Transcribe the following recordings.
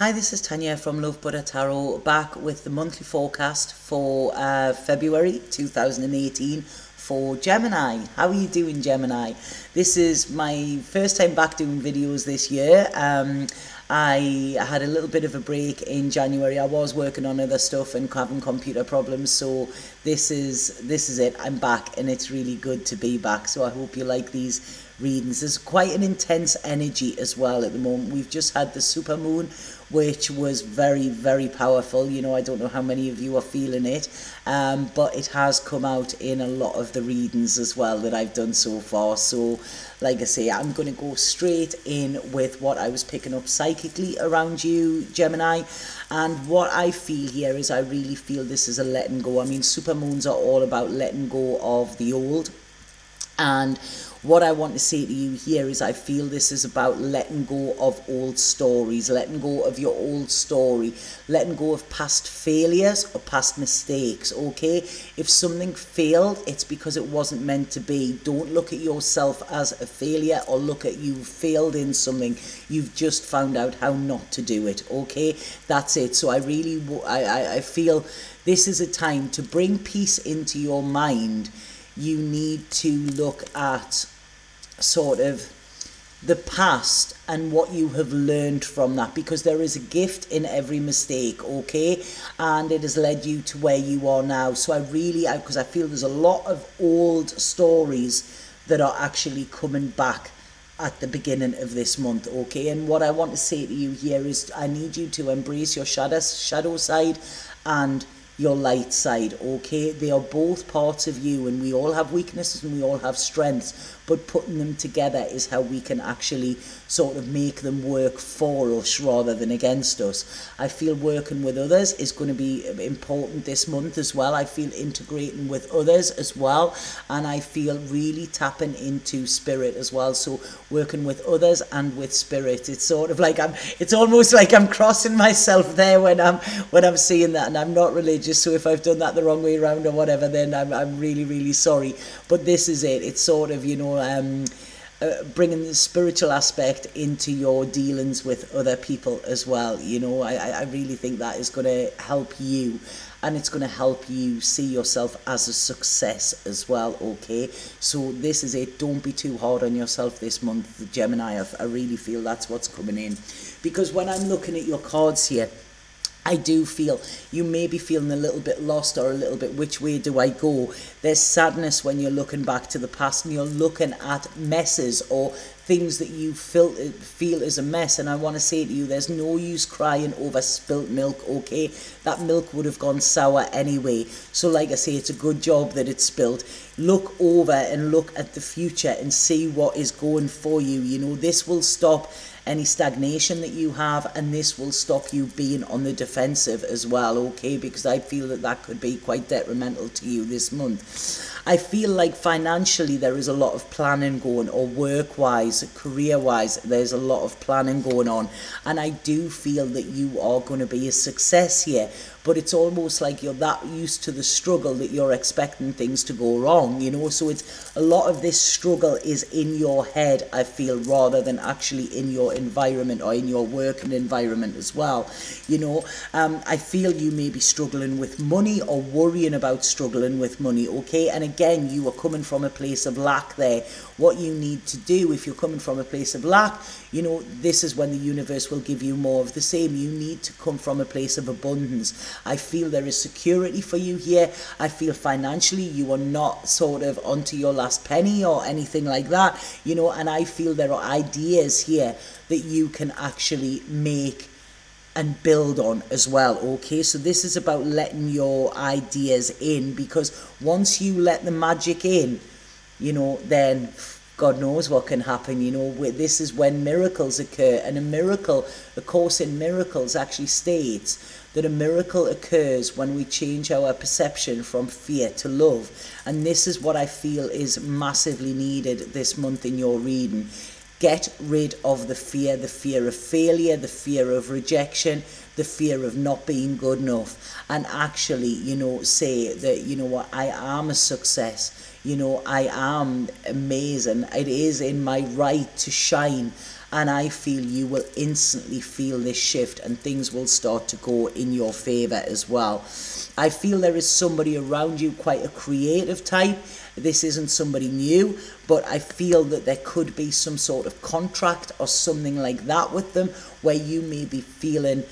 Hi, this is Tanya from Love Buddha Tarot, back with the monthly forecast for February 2018 for Gemini. How are you doing, Gemini? This is my first time back doing videos this year. I had a little bit of a break in January. I was working on other stuff and having computer problems, so this is it. I'm back and it's really good to be back. So I hope you like these readings. There's quite an intense energy as well at the moment. We've just had the supermoon, which was very, very powerful. You know, I don't know how many of you are feeling it, but it has come out in a lot of the readings as well that I've done so far. So like I say, I'm going to go straight in with what I was picking up psychically around you, Gemini. And what I feel here is I really feel this is a letting go. I mean, supermoons are all about letting go of the old. And what I want to say to you here is I feel this is about letting go of old stories, letting go of your old story, letting go of past failures or past mistakes, okay? If something failed, it's because it wasn't meant to be. Don't look at yourself as a failure or look at you failed in something. You've just found out how not to do it, okay? That's it. So I feel this is a time to bring peace into your mind. You need to look at sort of the past and what you have learned from that, because there is a gift in every mistake, okay? And it has led you to where you are now. So because I feel there's a lot of old stories that are actually coming back at the beginning of this month, okay? And what I want to say to you here is I need you to embrace your shadow side and your light side, okay? They are both parts of you, and we all have weaknesses and we all have strengths, but putting them together is how we can actually sort of make them work for us rather than against us. I feel working with others is going to be important this month as well. I feel integrating with others as well, and I feel really tapping into spirit as well. So working with others and with spirit, it's sort of like it's almost like I'm crossing myself there when I'm seeing that, and I'm not religious, so if I've done that the wrong way around or whatever, then I'm really, really sorry. But this is it. It's sort of, you know, bringing the spiritual aspect into your dealings with other people as well. You know, I really think that is going to help you, and it's going to help you see yourself as a success as well, okay? So this is it. Don't be too hard on yourself this month, Gemini. I really feel that's what's coming in, because when I'm looking at your cards here, I do feel you may be feeling a little bit lost or a little bit, which way do I go? There's sadness when you're looking back to the past and you're looking at messes or things that you feel is a mess. And I want to say to you, there's no use crying over spilt milk, okay? That milk would have gone sour anyway. So like I say, it's a good job that it's spilled. Look over and look at the future and see what is going for you. You know, this will stop any stagnation that you have, and this will stop you being on the defensive as well, okay? Because I feel that could be quite detrimental to you this month. I feel like financially there is a lot of planning going, or work-wise, career-wise, there's a lot of planning going on, and I do feel that you are going to be a success here. But it's almost like you're that used to the struggle that you're expecting things to go wrong, you know? So it's a lot of this struggle is in your head, I feel, rather than actually in your environment or in your working environment as well, you know? I feel you may be struggling with money or worrying about struggling with money, okay? And again, you are coming from a place of lack there. What you need to do if you're coming from a place of lack, you know, this is when the universe will give you more of the same. You need to come from a place of abundance. I feel there is security for you here. I feel financially you are not sort of onto your last penny or anything like that, you know, and I feel there are ideas here that you can actually make and build on as well, okay? So this is about letting your ideas in, because once you let the magic in, you know, then God knows what can happen, you know. This is when miracles occur, and A Course in Miracles actually states that a miracle occurs when we change our perception from fear to love. And this is what I feel is massively needed this month in your reading. Get rid of the fear of failure, the fear of rejection, the fear of not being good enough, and actually, you know, say that, you know what, I am a success, you know, I am amazing, it is in my right to shine, and I feel you will instantly feel this shift and things will start to go in your favor as well. I feel there is somebody around you, quite a creative type. This isn't somebody new, but I feel that there could be some sort of contract or something like that with them, where you may be feeling,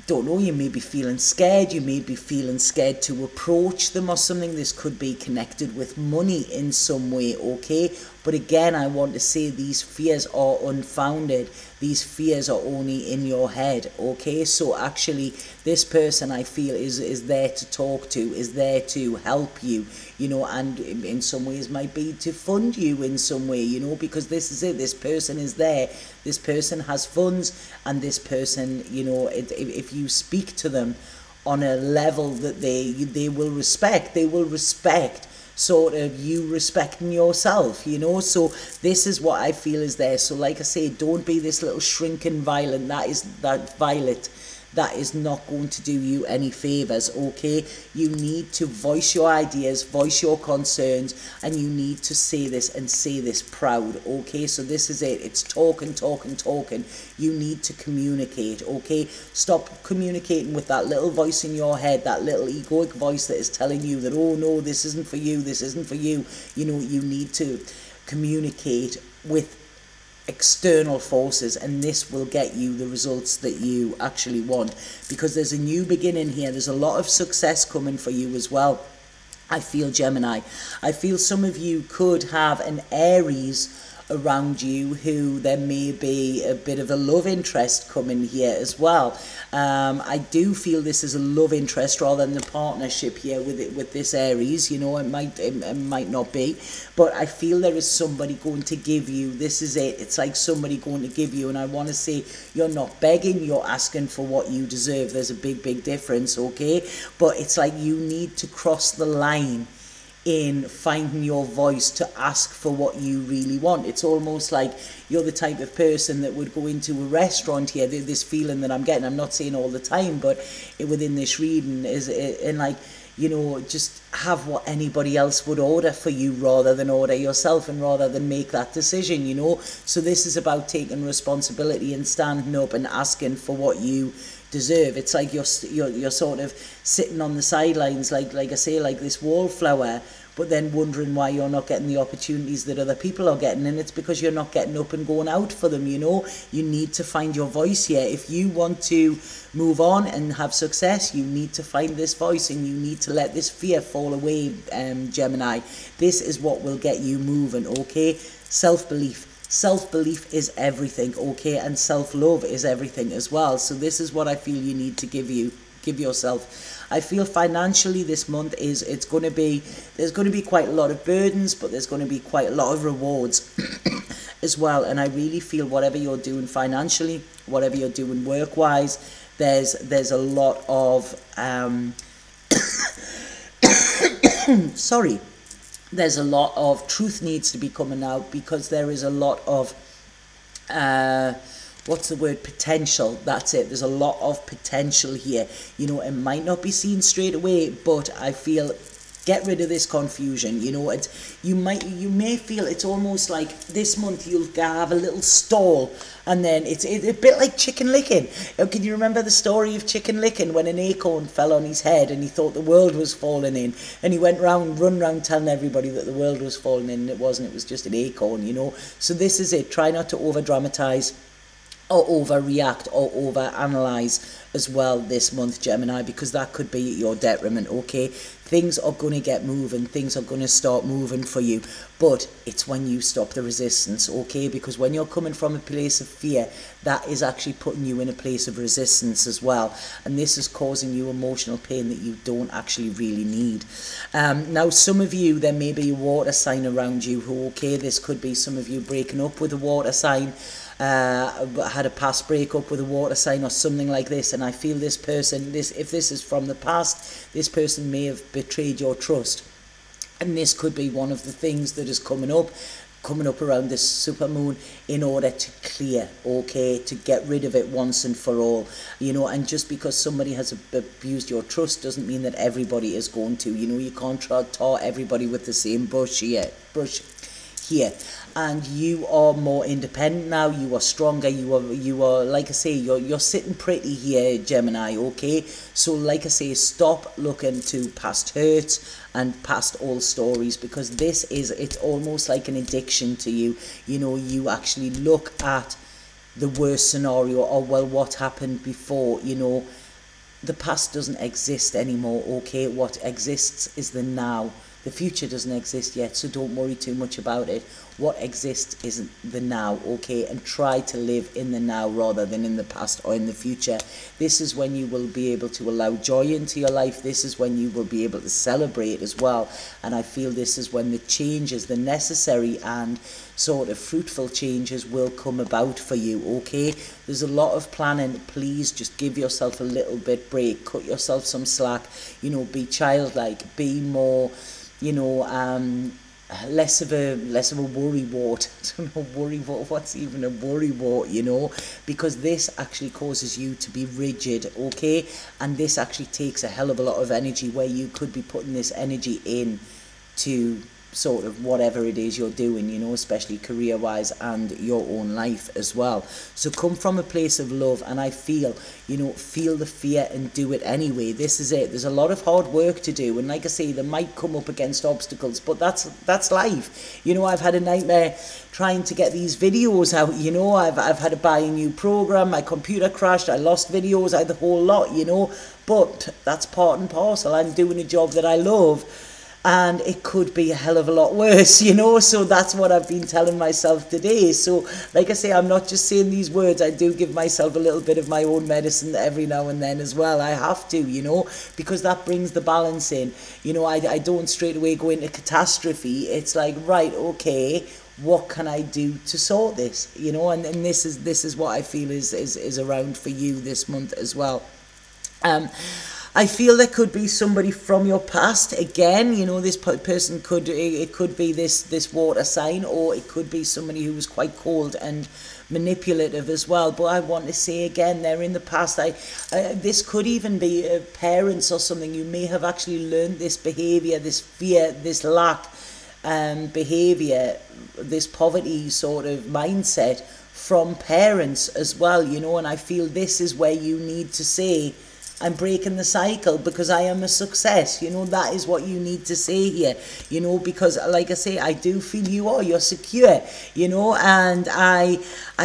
don't know, you may be feeling scared, you may be feeling scared to approach them or something. This could be connected with money in some way, okay? But again, I want to say these fears are unfounded. These fears are only in your head, okay? So actually, this person, I feel, is there to talk to, is there to help you, you know, and in some ways might be to fund you in some way, you know, because this is it. This person is there. This person has funds, and this person, you know, if you speak to them on a level that they will respect sort of you respecting yourself, you know. So this is what I feel is there. So like I say, don't be this little shrinking violet. That is not going to do you any favors, okay? You need to voice your ideas, voice your concerns, and you need to say this and say this proud, okay? So this is it. It's talking. You need to communicate, okay? Stop communicating with that little voice in your head, that little egoic voice that is telling you that, oh no, this isn't for you, this isn't for you. You know, you need to communicate with external forces, and this will get you the results that you actually want, because there's a new beginning here. There's a lot of success coming for you as well. I feel, Gemini, I feel some of you could have an Aries around you who there may be a bit of a love interest coming here as well. I do feel this is a love interest rather than a partnership here with this Aries. You know, it might not be, but I feel there is somebody going to give you, this is it, it's like somebody going to give you, and I want to say you're not begging, you're asking for what you deserve. There's a big difference, okay? But it's like you need to cross the line in finding your voice to ask for what you really want. It's almost like you're the type of person that would go into a restaurant here. This feeling that I'm getting, I'm not saying all the time, but within this reading is in like, you know, just have what anybody else would order for you rather than order yourself, and rather than make that decision, you know. So this is about taking responsibility and standing up and asking for what you deserve. It's like you're sort of sitting on the sidelines, like I say, like this wallflower, but then wondering why you're not getting the opportunities that other people are getting, and it's because you're not getting up and going out for them, you know. You need to find your voice here. If you want to move on and have success, you need to find this voice, and you need to let this fear fall away, Gemini. This is what will get you moving, okay? Self-belief. Self-belief is everything, okay? And self-love is everything as well. So this is what I feel you need to give yourself. I feel financially this month there's going to be quite a lot of burdens, but there's going to be quite a lot of rewards as well. And I really feel whatever you're doing financially, whatever you're doing work-wise, there's a lot of sorry. There's a lot of truth needs to be coming out, because there is a lot of what's the word, potential. That's it. There's a lot of potential here. You know, it might not be seen straight away, but I feel get rid of this confusion. You know, you may feel it's almost like this month you'll have a little stall, and then it's a bit like Chicken Licken. Can you remember the story of Chicken Licken, when an acorn fell on his head and he thought the world was falling in, and he run around telling everybody that the world was falling in, and it wasn't. It was just an acorn, you know. So this is it. Try not to over dramatize or overreact or overanalyze as well this month, Gemini, because that could be your detriment, okay? Things are going to get moving, things are going to start moving for you, but it's when you stop the resistance, okay? Because when you're coming from a place of fear, that is actually putting you in a place of resistance as well, and this is causing you emotional pain that you don't actually really need. Now, some of you, there may be a water sign around you who, okay, this could be some of you breaking up with a water sign, had a past breakup with a water sign or something like this, and I feel this person, if this is from the past, this person may have betrayed your trust, and this could be one of the things that is coming up around this super moon, in order to clear, okay, to get rid of it once and for all, you know. And just because somebody has abused your trust doesn't mean that everybody is going to, you know. You can't tar everybody with the same brush here. here, and you are more independent now. You are stronger. You are like I say, you're sitting pretty here, Gemini. Okay, so like I say, stop looking to past hurts and past old stories, because it's almost like an addiction to you. You know, you actually look at the worst scenario, or well, what happened before. You know, the past doesn't exist anymore. Okay, what exists is the now. The future doesn't exist yet, so don't worry too much about it. What exists is the now, okay? And try to live in the now rather than in the past or in the future. This is when you will be able to allow joy into your life. This is when you will be able to celebrate as well. And I feel this is when the changes, the necessary and sort of fruitful changes will come about for you, okay? There's a lot of planning. Please just give yourself a little bit break. Cut yourself some slack. You know, be childlike. Be more, you know, less of a worrywart. I don't know, worrywart, what's even a worrywart, you know, because this actually causes you to be rigid, okay? And this actually takes a hell of a lot of energy, where you could be putting this energy in to sort of whatever it is you're doing, you know, especially career-wise and your own life as well. So come from a place of love, and I feel, you know, feel the fear and do it anyway. This is it. There's a lot of hard work to do, and like I say, they might come up against obstacles, but that's life. You know, I've had a nightmare trying to get these videos out, you know. I've had to buy a new program, my computer crashed, I lost videos, I had the whole lot, you know, but that's part and parcel. I'm doing a job that I love, and it could be a hell of a lot worse, you know. So that's what I've been telling myself today. So like I say, I'm not just saying these words. I do give myself a little bit of my own medicine every now and then as well. I have to, you know, because that brings the balance in. You know, I don't straight away go into catastrophe. It's like, right, okay, what can I do to sort this, you know? And this is what I feel is around for you this month as well. I feel there could be somebody from your past. Again, you know, this person could be this water sign, or it could be somebody who was quite cold and manipulative as well. But I want to say again, they're in the past. This could even be parents or something. You may have actually learned this behavior, this fear, this lack behavior, this poverty sort of mindset from parents as well, you know. And I feel this is where you need to say, I'm breaking the cycle because I am a success. You know, that is what you need to say here, you know, because like I say, I do feel you're secure, you know, and I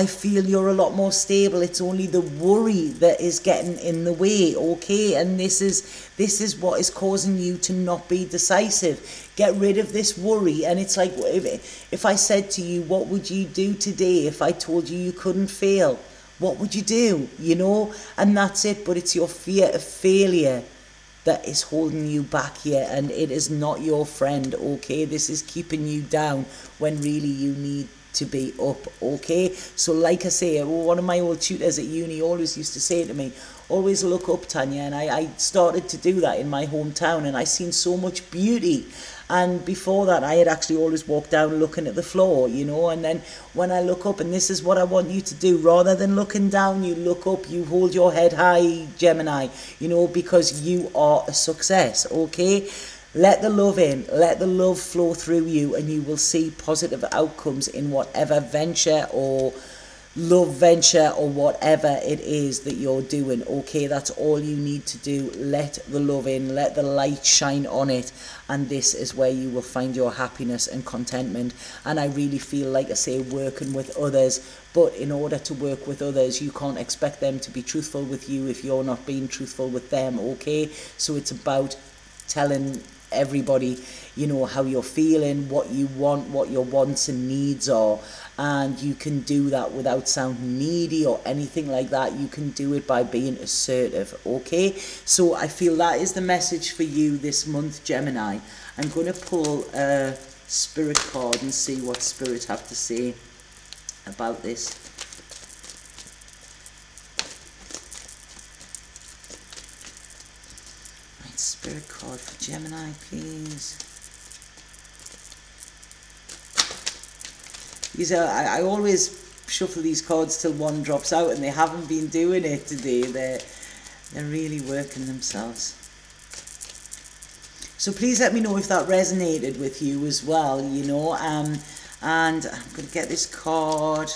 feel you're a lot more stable. It's only the worry that is getting in the way, okay? And this is what is causing you to not be decisive. Get rid of this worry. And it's like, if I said to you, what would you do today if I told you couldn't fail? What would you do, you know? And that's it. But it's your fear of failure that is holding you back here, and it is not your friend, okay? This is keeping you down when really you need to be up, okay? So like I say, one of my old tutors at uni always used to say to me, always look up, Tanya. And I started to do that in my hometown, and I seen so much beauty. And before that, I had actually always walked down looking at the floor, you know. And then when I look up, and this is what I want you to do, rather than looking down, you look up, you hold your head high, Gemini, you know, because you are a success, okay? Let the love in, let the love flow through you, and you will see positive outcomes in whatever venture or love venture or whatever it is that you're doing, okay? That's all you need to do. Let the love in, let the light shine on it, and this is where you will find your happiness and contentment. And I really feel, like I say, working with others, but in order to work with others, you can't expect them to be truthful with you if you're not being truthful with them, okay? So it's about telling everybody, you know, how you're feeling, what you want, what your wants and needs are. And you can do that without sounding needy or anything like that. You can do it by being assertive, okay? So I feel that is the message for you this month, Gemini. I'm going to pull a spirit card and see what spirit have to say about this. Right, spirit card for Gemini, please. I always shuffle these cards till one drops out, and they haven't been doing it today. They're really working themselves. So please let me know if that resonated with you as well, you know. And I'm going to get this card.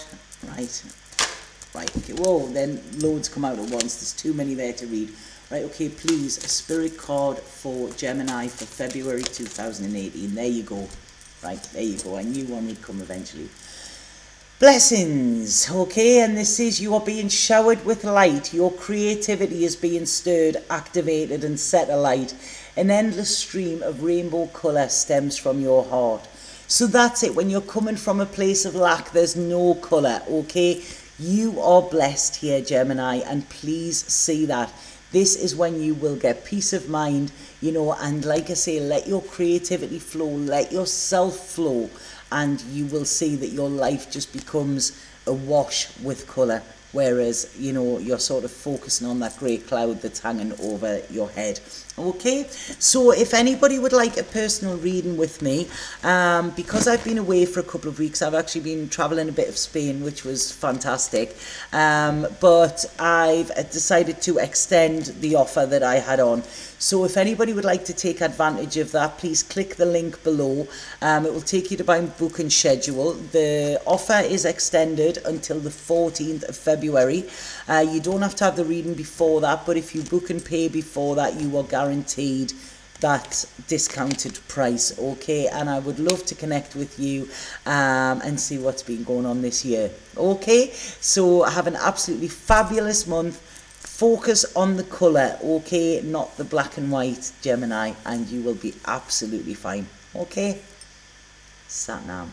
Right, okay, whoa, then loads come out at once. There's too many there to read. Right, okay, please, a spirit card for Gemini for February 2018. There you go. Right, there you go. I knew one would come eventually. Blessings, okay, and this is you are being showered with light. Your creativity is being stirred, activated and set alight. An endless stream of rainbow colour stems from your heart. So that's it. When you're coming from a place of lack, there's no colour, okay? You are blessed here, Gemini, and please see that. This is when you will get peace of mind, you know, and like I say, let your creativity flow, let yourself flow, and you will see that your life just becomes awash with colour. Whereas, you know, you're sort of focusing on that grey cloud that's hanging over your head. Okay, so if anybody would like a personal reading with me, because I've been away for a couple of weeks, I've actually been travelling a bit of Spain, which was fantastic, but I've decided to extend the offer that I had on. So if anybody would like to take advantage of that, please click the link below. It will take you to my book and schedule. The offer is extended until the 14th of February. You don't have to have the reading before that, but if you book and pay before that, you are guaranteed that discounted price, okay? And I would love to connect with you and see what's been going on this year, okay? So have an absolutely fabulous month. Focus on the colour, okay, not the black and white, Gemini, and you will be absolutely fine, okay? Sat Nam.